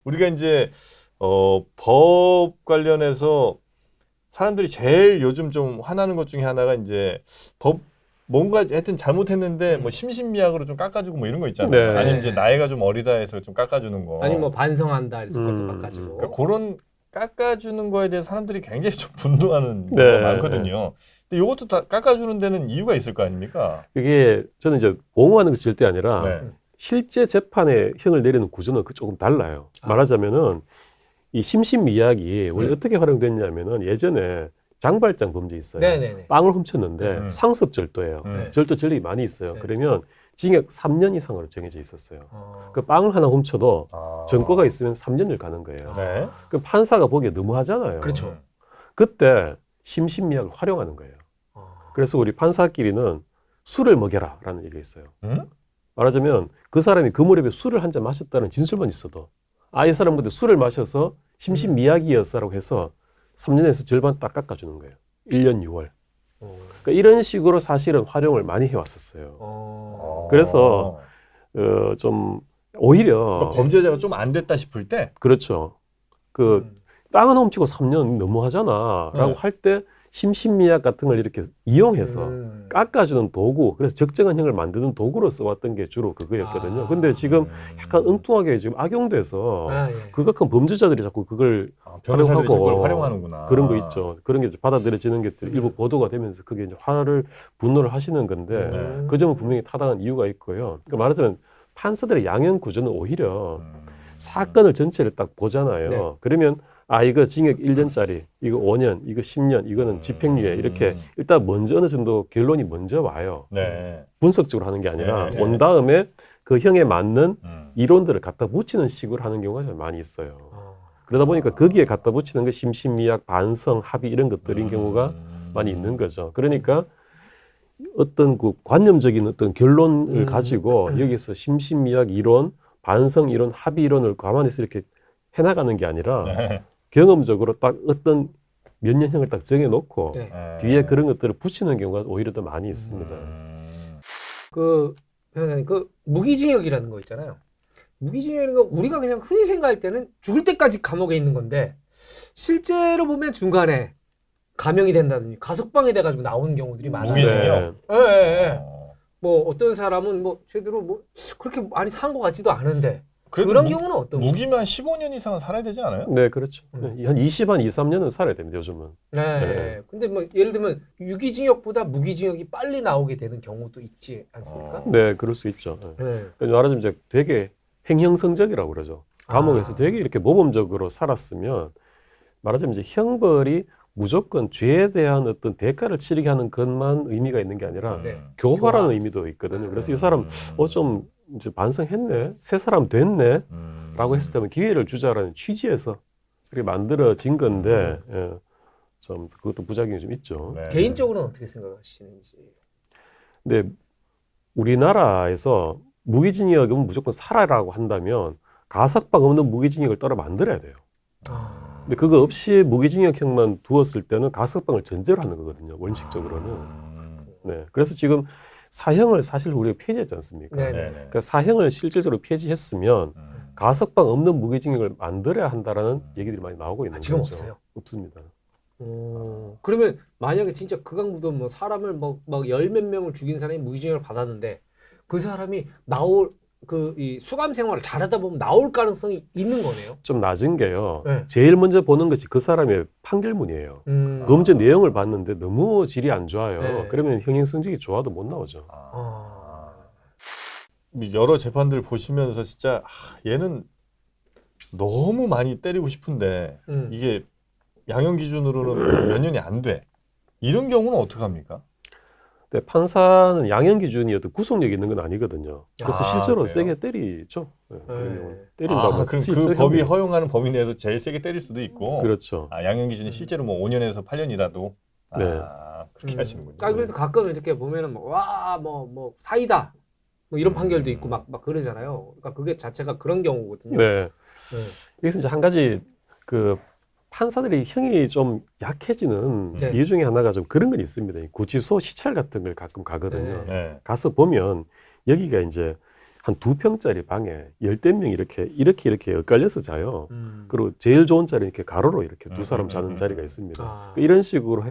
우리가 이제 법 관련해서 사람들이 제일 요즘 좀 화나는 것 중에 하나가 이제 법 뭔가 하여튼 잘못했는데 뭐 심신미약으로 좀 깎아주고 뭐 이런 거 있잖아요. 네. 아니면 이제 나이가 좀 어리다 해서 좀 깎아주는 거. 아니 뭐 반성한다 해서 그것도 깎아주고. 그러니까 그런 깎아주는 거에 대해 사람들이 굉장히 좀 분노하는 네. 경우가 많거든요. 근데 이것도 다 깎아주는 데는 이유가 있을 거 아닙니까? 이게 저는 이제 옹호하는 것이 절대 아니라 네. 실제 재판에 형을 내리는 구조는 조금 달라요. 말하자면은 이 심신미약이 원래 어떻게 활용됐냐면은 예전에 장발장 범죄 있어요. 네네네. 빵을 훔쳤는데 상습절도예요. 절도 전력이 많이 있어요. 네. 그러면 징역 3년 이상으로 정해져 있었어요. 어. 그 빵을 하나 훔쳐도 아. 전과가 있으면 3년을 가는 거예요. 네. 그 판사가 보기에 너무하잖아요. 그렇죠. 그때 심신미약을 활용하는 거예요. 그래서 우리 판사끼리는 술을 먹여라라는 얘기가 있어요. 말하자면 그 사람이 그 무렵에 술을 한 잔 마셨다는 진술만 있어도 이 사람한테 술을 마셔서 심신미약이었어라고 해서 3년에서 절반 딱 깎아주는 거예요. 1년 6월. 그러니까 이런 식으로 사실은 활용을 많이 해왔었어요. 그래서 좀 오히려 그러니까 범죄자가 좀 안 됐다 싶을 때 그렇죠. 그 빵은 훔치고 3년 너무하잖아라고 할 때 심신미약 같은 걸 이렇게 이용해서 깎아주는 도구, 그래서 적정한 형을 만드는 도구로 써왔던 게 주로 그거였거든요. 근데 지금 약간 엉뚱하게 지금 악용돼서 예. 극악한 범죄자들이 자꾸 그걸 변호사들이 활용하고 그걸 활용하는구나. 그런 거 있죠. 그런 게 받아들여지는 게 일부 보도가 되면서 그게 이제 분노를 하시는 건데 그 점은 분명히 타당한 이유가 있고요. 그러니까 말하자면 판사들의 양형 구조는 오히려 사건을 전체를 딱 보잖아요. 네. 그러면 이거 징역 1년짜리, 이거 5년, 이거 10년, 이거는 집행유예 이렇게 일단 먼저 어느 정도 결론이 먼저 와요. 네. 분석적으로 하는 게 아니라 네. 온 다음에 그 형에 맞는 이론들을 갖다 붙이는 식으로 하는 경우가 좀 많이 있어요. 그러다 보니까 거기에 갖다 붙이는 게 심신미약, 반성, 합의 이런 것들인 경우가 많이 있는 거죠. 그러니까 어떤 그 관념적인 어떤 결론을 가지고 여기서 심신미약 이론, 반성 이론, 합의 이론을 가만히서 이렇게 해나가는 게 아니라 네. 경험적으로 딱 어떤 몇 년형을 딱 정해놓고 네. 뒤에 그런 것들을 붙이는 경우가 오히려 더 많이 있습니다. 그 변호사님 그 무기징역이라는 거 있잖아요. 무기징역이라는 거 우리가 그냥 흔히 생각할 때는 죽을 때까지 감옥에 있는 건데 실제로 보면 중간에 감형이 된다든지 가석방이 돼가지고 나오는 경우들이 많아요. 무기징역? 예, 예, 예. 뭐 어떤 사람은 뭐 제대로 뭐 그렇게 많이 산 것 같지도 않은데 그런 경우는 어떤 거예요? 무기만 15년 이상은 살아야 되지 않아요? 네, 그렇죠. 한 2, 3년은 살아야 됩니다, 요즘은. 네. 네. 근데 뭐 예를 들면 유기징역보다 무기징역이 빨리 나오게 되는 경우도 있지 않습니까? 네, 그럴 수 있죠. 네. 그러니까 말하자면 이제 되게 행형성적이라고 그러죠. 감옥에서 되게 이렇게 모범적으로 살았으면 말하자면 이제 형벌이 무조건 죄에 대한 어떤 대가를 치르게 하는 것만 의미가 있는 게 아니라 네. 교화라는 교화. 의미도 있거든요. 그래서 이 사람 좀 이제 반성했네, 새 사람 됐네, 라고 했을 때는 기회를 주자라는 취지에서 그렇게 만들어진 건데 좀 그것도 부작용이 좀 있죠. 네. 개인적으로는 어떻게 생각하시는지. 근데 우리나라에서 무기징역은 무조건 살아라고 한다면 가석방 없는 무기징역을 따로 만들어야 돼요. 근데 그거 없이 무기징역형만 두었을 때는 가석방을 전제로 하는 거거든요. 원칙적으로는. 네. 그래서 지금 사형을 사실 우리가 폐지했지 않습니까? 네네. 그러니까 사형을 실질적으로 폐지했으면 가석방 없는 무기징역을 만들어야 한다라는 얘기들이 많이 나오고 있는 지금 거죠. 없어요? 없습니다. 그러면 만약에 진짜 극악무도한 뭐 사람을 막 열 몇 명을 죽인 사람이 무기징역을 받았는데 그 사람이 나올 그 이 수감 생활을 잘하다 보면 나올 가능성이 있는 거네요. 좀 낮은 게요. 네. 제일 먼저 보는 것이 그 사람의 판결문이에요. 범죄 내용을 봤는데 너무 질이 안 좋아요. 네. 그러면 형행 성적이 좋아도 못 나오죠. 여러 재판들 보시면서 진짜 얘는 너무 많이 때리고 싶은데 이게 양형 기준으로는 몇 년이 안 돼. 이런 경우는 어떻게 합니까? 근데 판사는 양형 기준이 어떤 구속력이 있는 건 아니거든요. 그래서 실제로 그래요? 세게 때리죠. 네, 그런 경우는. 아, 때린다고. 그럼 그 법이 허용하는 범위 내에서 제일 세게 때릴 수도 있고. 그렇죠. 양형 기준이 실제로 뭐 5년에서 8년이라도 네. 그렇게 하시는군요. 그래서 가끔 이렇게 보면은 뭐 사이다 뭐 이런 판결도 있고 막 그러잖아요. 그러니까 그게 자체가 그런 경우거든요. 네. 여기서 이제 한 가지 그 판사들이 형이 좀 약해지는 네. 이유 중에 하나가 좀 그런 건 있습니다. 구치소 시찰 같은 걸 가끔 가거든요. 네. 가서 보면 여기가 이제 한 2평짜리 방에 10명 이렇게 엇갈려서 자요. 그리고 제일 좋은 자리는 이렇게 가로로 이렇게 두 사람 자는 자리가 있습니다. 아. 이런 식으로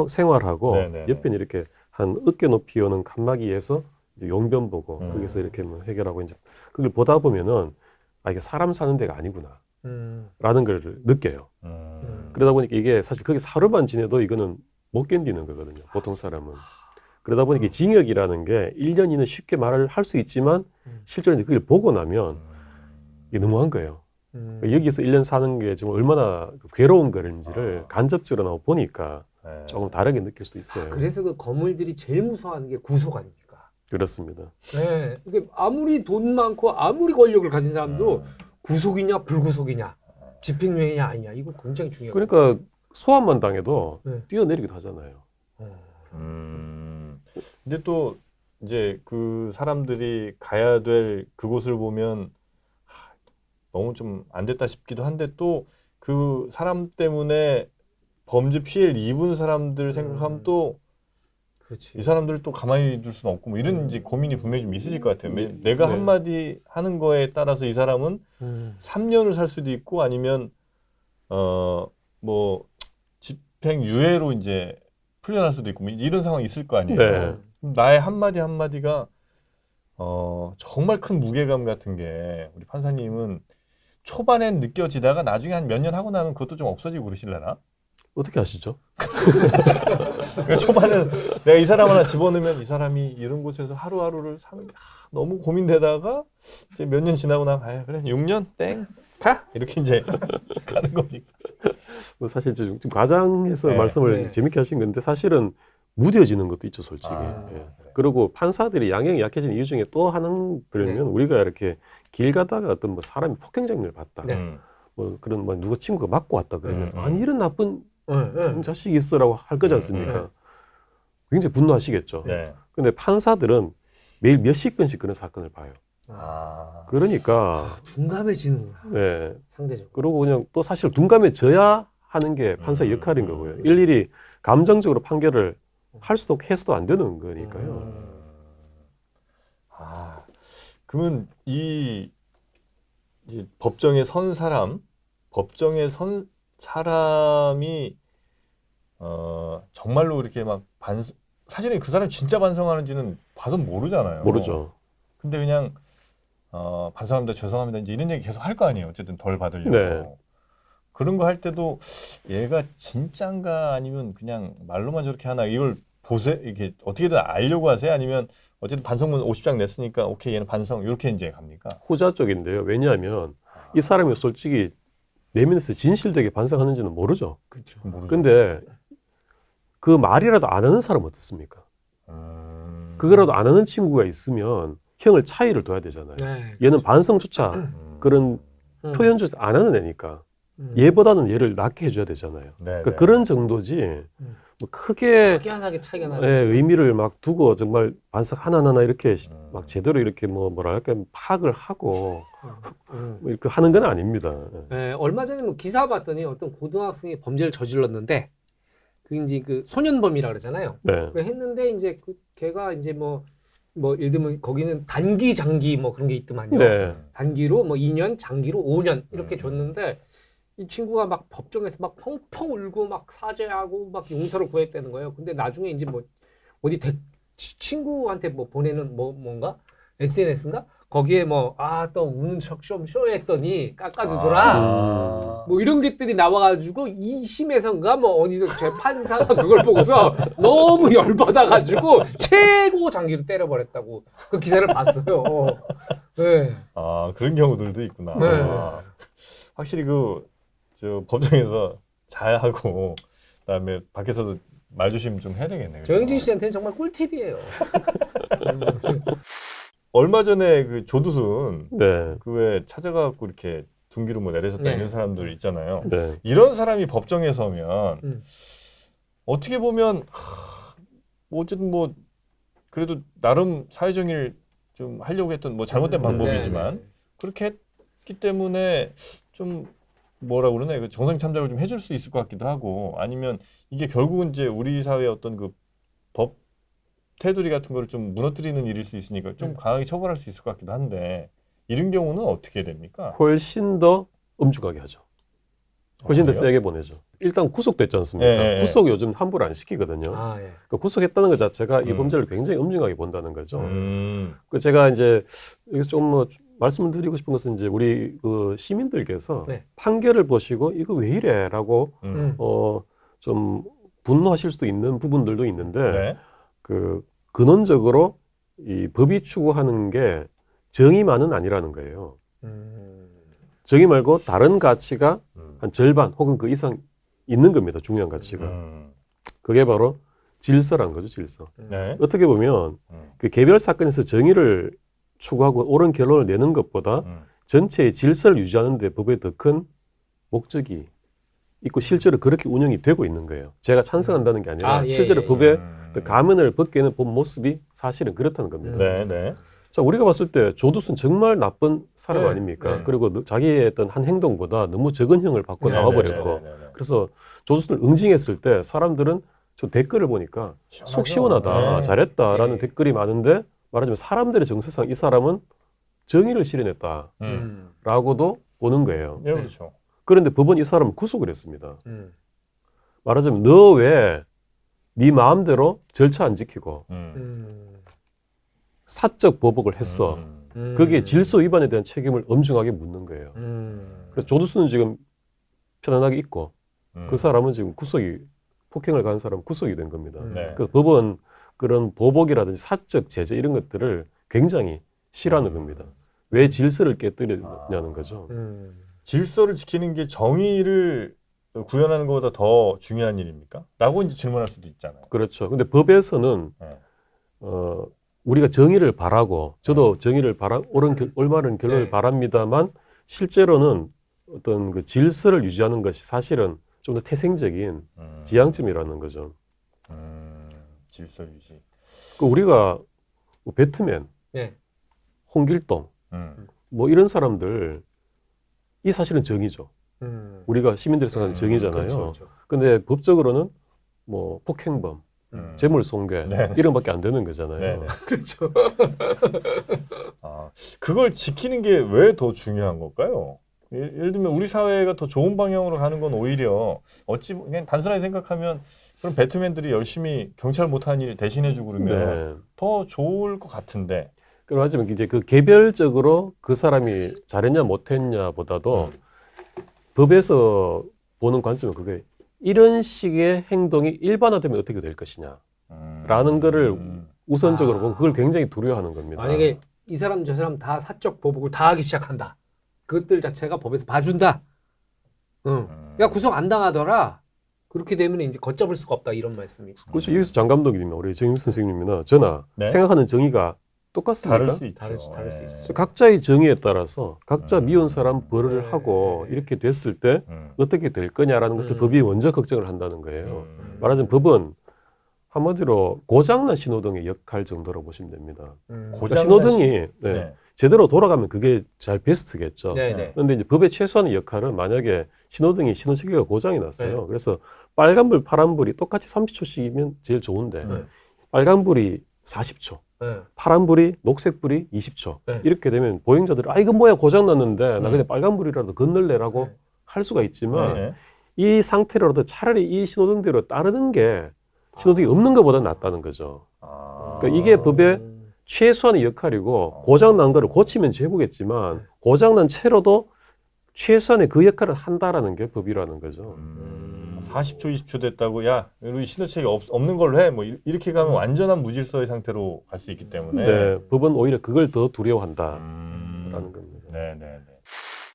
생활하고 네네네. 옆에는 이렇게 한 어깨 높이 오는 칸막이에서 이제 용변 보고 거기서 이렇게 뭐 해결하고 이제 그걸 보다 보면은 이게 사람 사는 데가 아니구나 라는 걸 느껴요. 그러다 보니까 이게 사실 거기서 하루만 지내도 이거는 못 견디는 거거든요. 보통 사람은. 그러다 보니까 징역이라는 게 1년 이내 쉽게 말을 할 수 있지만 실제로 이제 그걸 보고 나면 이게 너무한 거예요. 여기서 1년 사는 게 지금 얼마나 괴로운 거인지를 간접적으로 보니까 네. 조금 다르게 느낄 수 있어요. 그래서 그 건물들이 제일 무서워하는 게 구속 아닙니까? 그렇습니다. 네, 이게 아무리 돈 많고 아무리 권력을 가진 사람도 구속이냐 불구속이냐 집행유예냐 아니냐 이거 굉장히 중요해요. 그러니까 소환만 당해도 네. 뛰어내리기도 하잖아요. 근데 또 이제 그 사람들이 가야 될 그곳을 보면 너무 좀 안 됐다 싶기도 한데 또 그 사람 때문에 범죄 피해를 입은 사람들 생각하면 또 이 그렇지. 사람들을 또 가만히 둘 수는 없고 뭐 이런 이제 고민이 분명히 좀 있으실 것 같아요. 내가 네. 한마디 하는 거에 따라서 이 사람은 3년을 살 수도 있고 아니면 뭐 집행유예로 이제 풀려날 수도 있고 뭐 이런 상황이 있을 거 아니에요. 네. 나의 한마디 한마디가 정말 큰 무게감 같은 게 우리 판사님은 초반엔 느껴지다가 나중에 한 몇 년 하고 나면 그것도 좀 없어지고 그러실려나? 어떻게 아시죠? 그러니까 초반엔 내가 이 사람 하나 집어넣으면 이 사람이 이런 곳에서 하루하루를 사는 게 너무 고민되다가 이제 몇 년 지나고 나면 그래 6년 땡 가! 이렇게 이제 가는 거니까. 뭐 사실 좀 과장해서 네. 말씀을 네. 재밌게 하신 건데 사실은 무뎌지는 것도 있죠, 솔직히. 예. 그래. 그리고 판사들이 양형이 약해진 이유 중에 또 하나는 들면 네. 우리가 이렇게 길 가다가 어떤 뭐 사람이 폭행장면을 봤다. 네. 뭐 그런 뭐 누가 친구가 맞고 왔다 그러면 음. 아니 이런 나쁜 네. 자식이 있어라고 할 거지 않습니까? 네. 굉장히 분노하시겠죠. 네. 근데 판사들은 매일 몇십 건씩 그런 사건을 봐요. 그러니까 둔감해지는구나. 네. 상대적으로. 그러고 그냥 또 사실 둔감해져야 하는 게 판사의 역할인 거고요. 일일이 감정적으로 판결을 할 수도 없고 해서도 안 되는 거니까요. 그러면 이제 법정에 선 사람이 정말로 이렇게 막 사실은 그 사람이 진짜 반성하는지는 봐서 모르잖아요. 모르죠. 근데 그냥 반성합니다, 죄송합니다 이제 이런 얘기 계속 할 거 아니에요. 어쨌든 덜 받으려고. 네. 그런 거 할 때도 얘가 진짠가 아니면 그냥 말로만 저렇게 하나 이걸 보세 이게 어떻게든 알려고 하세요? 아니면 어쨌든 반성문 50장 냈으니까 오케이 얘는 반성 이렇게 이제 갑니까? 후자 쪽인데요. 왜냐하면 이 사람이 솔직히 내면에서 진실되게 반성하는지는 모르죠. 그렇죠. 모르죠. 근데 그 말이라도 안 하는 사람 어떻습니까? 그거라도 안 하는 친구가 있으면 형을 차이를 둬야 되잖아요. 네. 얘는 반성조차 그런 표현조차 안 하는 애니까 얘보다는 얘를 낫게 해줘야 되잖아요. 그러니까 그런 정도지 뭐 크게 확연하게 차이가 나는. 의미를 막 두고 정말 반성 하나하나 이렇게 막 제대로 이렇게 뭐랄까 파악을 하고 뭐 이렇게 하는 건 아닙니다. 네, 얼마 전에 뭐 기사 봤더니 어떤 고등학생이 범죄를 저질렀는데 그 이제 그 소년범이라 그러잖아요. 네. 그래 했는데 이제 그 걔가 이제 뭐 예를 들면 거기는 단기 장기 뭐 그런 게 있더만요. 네. 단기로 뭐 2년, 장기로 5년 이렇게 줬는데 이 친구가 막 법정에서 막 펑펑 울고 막 사죄하고 막 용서를 구했다는 거예요. 근데 나중에 이제 뭐 어디 친구한테 뭐 보내는 뭔가 SNS인가 거기에 뭐 또 우는 척 좀 쇼했더니 깎아주더라. 뭐 이런 것들이 나와가지고 2심에서인가 뭐 어디서 재판사가 그걸 보고서 너무 열받아가지고 최고 장기로 때려버렸다고 그 기사를 봤어요. 네. 그런 경우들도 있구나. 네. 확실히 저 법정에서 자하고 그다음에 밖에서도 말 조심 좀 해야 되겠네요. 조영진 씨한테는 정말 꿀팁이에요. 얼마 전에 그 조두순 네. 그 왜 찾아가고 이렇게 둔기로 뭐 내려졌다 네. 이런 사람들 있잖아요. 네. 이런 사람이 법정에 서면 어떻게 보면 뭐 어쨌든 뭐 그래도 나름 사회정의를 좀 하려고 했던 뭐 잘못된 방법이지만 네. 그렇게 했기 때문에 좀 뭐라 그러나 정상 참작을 좀 해줄 수 있을 것 같기도 하고 아니면 이게 결국은 이제 우리 사회의 어떤 그 법 테두리 같은 거를 좀 무너뜨리는 일일 수 있으니까 좀 강하게 처벌할 수 있을 것 같기도 한데 이런 경우는 어떻게 됩니까? 훨씬 더 엄중하게 하죠. 훨씬 더 그래요? 세게 보내죠. 일단 구속됐지 않습니까? 예. 구속 요즘 함부로 안 시키거든요. 아, 예. 그러니까 구속했다는 것 자체가 이 음. 범죄를 굉장히 엄중하게 본다는 거죠. 음. 그 제가 이제 여기서 좀 뭐 말씀을 드리고 싶은 것은 이제 우리 그 시민들께서 네. 판결을 보시고 이거 왜 이래라고 음. 좀 분노하실 수도 있는 부분들도 있는데 네. 그 근원적으로 이 법이 추구하는 게 정의만은 아니라는 거예요. 정의 말고 다른 가치가 한 절반 혹은 그 이상 있는 겁니다. 중요한 가치가. 그게 바로 질서라는 거죠. 질서. 네. 어떻게 보면 음. 그 개별 사건에서 정의를 추구하고 옳은 결론을 내는 것보다 전체의 질서를 유지하는 데 법에 더 큰 목적이 있고 실제로 그렇게 운영이 되고 있는 거예요. 제가 찬성한다는 게 아니라 아, 예, 실제로 예. 법에 그 가면을 벗게 하는 법 모습이 사실은 그렇다는 겁니다. 네, 네. 자, 우리가 봤을 때 조두순 정말 나쁜 사람 네, 아닙니까? 네. 그리고 자기의 어떤 한 행동보다 너무 적은 형을 받고 네, 나와버렸고 네, 네, 네. 그래서 조두순을 응징했을 때 사람들은 저 댓글을 보니까 속 시원하다, 네. 잘했다라는 네. 댓글이 많은데 말하자면 사람들의 정서상 이 사람은 정의를 실현했다라고도 보는 거예요. 네, 그렇죠. 그런데 법원 이 사람을 구속을 했습니다. 음. 말하자면 너 왜 네 마음대로 절차 안 지키고 사적 보복을 했어. 그게 질서 위반에 대한 책임을 엄중하게 묻는 거예요. 그래서 조두순은 지금 편안하게 있고 그 사람은 지금 폭행을 가한 사람은 구속이 된 겁니다. 네. 그래서 법은 그런 보복이라든지 사적 제재 이런 것들을 굉장히 싫어하는 겁니다. 왜 질서를 깨뜨리냐는 거죠. 질서를 지키는 게 정의를 구현하는 것보다 더 중요한 일입니까? 라고 이제 질문할 수도 있잖아요. 그렇죠. 근데 법에서는 네. 우리가 정의를 바라고 저도 정의를 올바른 결론을 네. 바랍니다만 실제로는 어떤 그 질서를 유지하는 것이 사실은 좀 더 태생적인 지향점이라는 거죠. 질서 유지. 그 우리가 뭐 배트맨, 네. 홍길동 뭐 이런 사람들 이 사실은 정의죠. 우리가 시민들이 생각하는 정의잖아요. 그렇죠. 근데 법적으로는 뭐 폭행범, 재물손괴 네. 이런 밖에 안 되는 거잖아요. 네, 네. 그렇죠. 아, 그걸 지키는 게 왜 더 중요한 걸까요? 예를 들면 우리 사회가 더 좋은 방향으로 가는 건 오히려 그냥 단순하게 생각하면 그럼 배트맨들이 열심히 경찰 못하는 일 대신해주고 그러면 네. 더 좋을 것 같은데. 하지만 이제 그 개별적으로 그 사람이 잘했냐 못했냐보다도 법에서 보는 관점은 그게 이런 식의 행동이 일반화되면 어떻게 될 것이냐라는 거를 우선적으로 보고 그걸 굉장히 두려워하는 겁니다. 만약에 이 사람 저 사람 다 사적 보복을 다 하기 시작한다. 그것들 자체가 법에서 봐준다. 야 구속 안 당하더라. 그렇게 되면 이제 걷잡을 수가 없다 이런 말씀이. 그렇죠. 여기서 장 감독님이나 우리 정인수 선생님이나 저나 네. 생각하는 정의가 똑같습니까? 다를 수 있죠. 다를 수 네. 있어요. 각자의 정의에 따라서 각자 미운 사람 벌을 네. 하고 이렇게 됐을 때 어떻게 될 거냐라는 것을 법이 먼저 걱정을 한다는 거예요. 말하자면 법은 한마디로 고장난 신호등의 역할 정도로 보시면 됩니다. 그러니까 신호등이 네. 제대로 돌아가면 그게 잘 베스트겠죠. 네네. 그런데 이제 법의 최소한의 역할은 만약에 신호등이 신호시계가 고장이 났어요. 네. 그래서 빨간불, 파란불이 똑같이 30초씩이면 제일 좋은데 네. 빨간불이 40초, 네. 파란불이 녹색불이 20초 네. 이렇게 되면 보행자들이 이거 뭐야 고장 났는데 나 그냥 빨간불이라도 건널래라고 네. 할 수가 있지만 네. 이 상태로라도 차라리 이 신호등대로 따르는 게 신호등이 없는 것보다 낫다는 거죠. 그러니까 이게 법의 최소한의 역할이고 고장난 거를 고치면 최고겠지만 고장난 채로도 최소한의 그 역할을 한다라는 게 법이라는 거죠. 40초, 20초 됐다고 야, 우리 신호체계 없는 걸로 해. 뭐 이렇게 가면 완전한 무질서의 상태로 갈 수 있기 때문에. 네, 법은 오히려 그걸 더 두려워한다라는 겁니다. 네, 네, 네.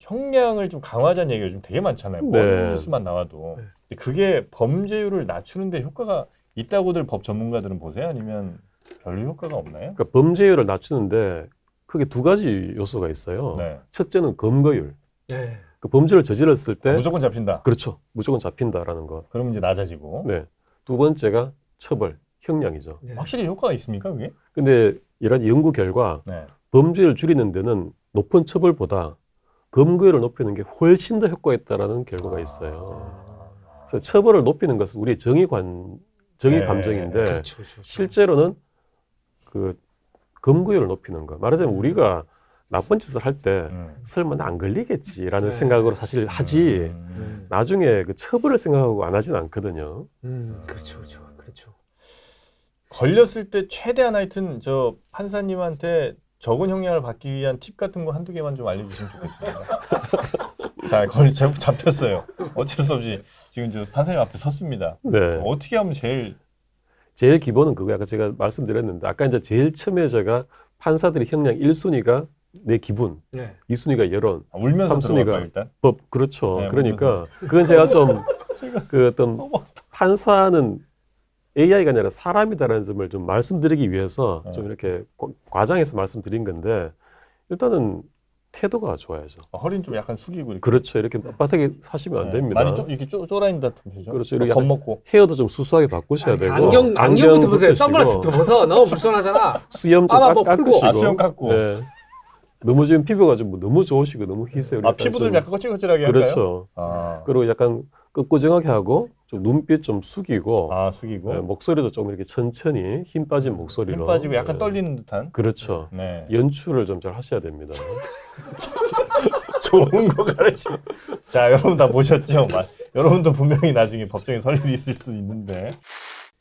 형량을 좀 강화하자는 얘기가 좀 되게 많잖아요. 네. 먼 뉴스만 나와도. 근데 그게 범죄율을 낮추는데 효과가 있다고들 법 전문가들은 보세요? 아니면 별로 효과가 없나요? 그러니까 범죄율을 낮추는데 크게 두 가지 요소가 있어요. 네. 첫째는 검거율. 네. 그 범죄를 저질렀을 때 무조건 잡힌다. 그렇죠. 무조건 잡힌다라는 것. 그럼 이제 낮아지고. 네. 두 번째가 처벌, 형량이죠. 네. 확실히 효과가 있습니까, 그게? 근데 여러 가지 연구 결과 네. 범죄를 줄이는 데는 높은 처벌보다 검거율을 높이는 게 훨씬 더 효과가 있다라는 결과가 있어요. 그래서 처벌을 높이는 것은 우리의 정의 네. 감정인데 그렇죠. 실제로는 그 검거율을 높이는 거. 말하자면 우리가 나쁜 짓을 할 때 설마 나 안 걸리겠지라는 네. 생각으로 사실 하지 나중에 그 처벌을 생각하고 안 하진 않거든요. 그렇죠, 그렇죠, 그렇죠. 걸렸을 때 최대한 하여튼 저 판사님한테 적은 형량을 받기 위한 팁 같은 거 한두 개만 좀 알려주시면 좋겠습니다. 자, 잡혔어요. 어쩔 수 없이 지금 저 판사님 앞에 섰습니다. 네. 어떻게 하면 제일 기본은 그거 아까 제가 말씀드렸는데 아까 이제 제일 처음에 제가 판사들의 형량 1순위가 내 기분, 네. 2순위가 여론, 울면서 3순위가 들어갈까요, 일단? 법. 그렇죠. 네, 그러니까 그건 제가 좀 그 어떤 판사는 AI가 아니라 사람이다라는 점을 좀 말씀드리기 위해서 좀 이렇게 과장해서 말씀드린 건데 일단은 태도가 좋아야죠. 허리는 좀 약간 숙이고 이렇게. 그렇죠. 이렇게 빳빳하게 사시면 안 됩니다. 많이 좀 이렇게 쪼라인 듯한 표정. 그렇죠. 이렇게 약간 겁먹고. 헤어도 좀 수수하게 바꾸셔야 되고 안경부터 보세요. 붙이시고, 선글라스부터 벗어. 너무 불편하잖아. 수염 좀 한번 풀고. 깎으시고. 수염 깎고. 네. 너무 지금 피부가 좀 너무 좋으시고 너무 희세요. 피부도 좀 약간 거칠거칠하게 할까요? 그렇죠. 아, 그리고 약간 끄꾸정하게 하고 좀 눈빛 좀 숙이고 숙이고. 네, 목소리도 좀 이렇게 천천히 힘 빠진 목소리로 힘 빠지고 약간 네. 떨리는 듯한. 그렇죠. 네. 연출을 좀 잘 하셔야 됩니다. 좋은 거 가르치네. 자, 여러분 다 보셨죠? 여러분도 분명히 나중에 법정에 설 일이 있을 수 있는데.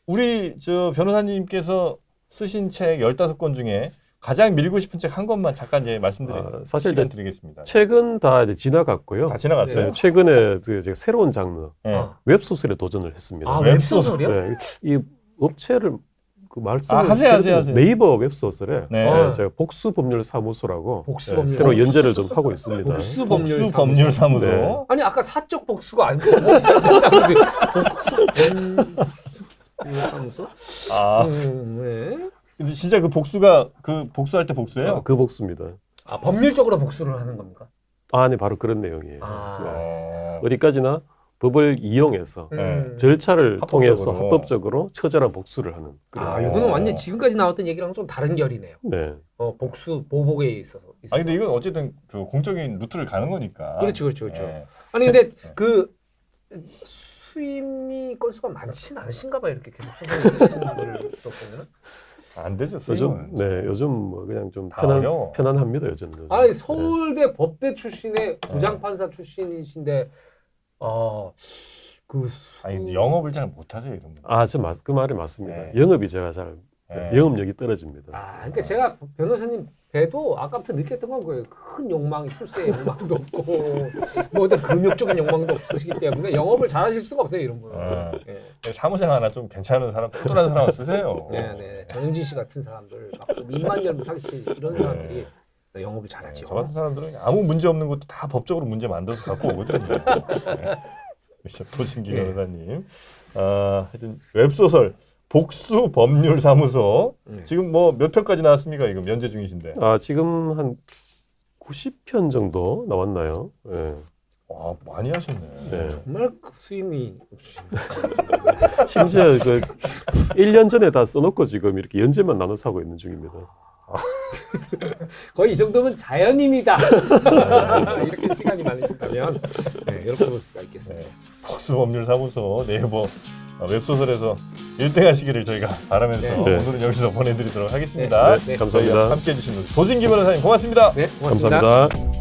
우리 저 변호사님께서 쓰신 책 15권 중에 가장 밀고 싶은 책 한 권만 잠깐 이제 말씀드리면 사실 시간 이제 드리겠습니다. 최근 다 이제 지나갔고요. 다 지나갔어요? 네, 최근에 제가 새로운 장르 네. 웹소설에 도전을 했습니다. 아, 웹소설. 웹소설이요? 네, 이 업체를 그 말씀을 하세요. 네이버 웹소설에 네. 제가 복수법률사무소라고 복수법률. 새로 연재를 좀 하고 있습니다. 복수법률사무소. 네. 아니 아까 사적 복수가 아니고 복수법률사무소? 아, 네. 근데 진짜 그 복수가 그 복수할 때 복수예요? 그 복수입니다. 아, 법률적으로 복수를 하는 겁니까? 네, 바로 그런 내용이에요. 아. 네. 어디까지나 법을 이용해서 네. 절차를 통해서 합법적으로. 합법적으로 처절한 복수를 하는. 아, 이거는 완전 지금까지 나왔던 얘기랑 좀 다른 결이네요. 네. 복수 보복에 있어서. 근데 이건 어쨌든 그 공적인 루트를 가는 거니까. 그렇죠. 네. 아니 근데 네. 그 수임이 건수가 많지는 않으신가 봐요. 이렇게 계속 소송을 보면은. 안 되죠. 요즘 뭐 그냥 좀 다 어려워. 편안합니다 요즘은. 아니 서울대 법대 출신의 부장판사 출신이신데 아니 근데 영업을 잘 못하세요 이런 분. 그 말이 맞습니다. 네. 영업이 제가 잘 영업력이 떨어집니다. 그러니까 제가 변호사님 뵈도 아까부터 느꼈던 건 거예요. 큰 욕망이 출세의 욕망도 없고 뭐 어떤 금욕적인 욕망도 없으시기 때문에 영업을 잘하실 수가 없어요 이런 분은. 사무장 하나 좀 괜찮은 사람, 똘똘한 사람 쓰세요. 네. 정영진 씨 같은 사람들, 입만 열면 사기치 이런 사람들이 영업을 잘하죠. 저 같은 사람들은 아무 문제 없는 것도 다 법적으로 문제 만들어서 갖고 오거든요. 도진기 변호사님. 하여튼 웹소설 복수법률사무소 지금 뭐 몇 편까지 나왔습니까? 이거 연재 중이신데. 지금 한 90편 정도 나왔나요? 네. 와, 많이 하셨네. 네. 정말 수임이 없으신데. 심지어 그 1년 전에 다 써놓고 지금 이렇게 연재만 나눠서 하고 있는 중입니다. 거의 이 정도면 자연인이다. 이렇게 시간이 많으시다면 이렇게 볼 수가 있겠습니다. 복수법률사무소 네이버 웹소설에서 1등 하시기를 저희가 바라면서 오늘은 여기서 보내드리도록 하겠습니다. 감사합니다. 함께해 주신 도진기 변호사님 고맙습니다. 네, 고맙습니다. 감사합니다.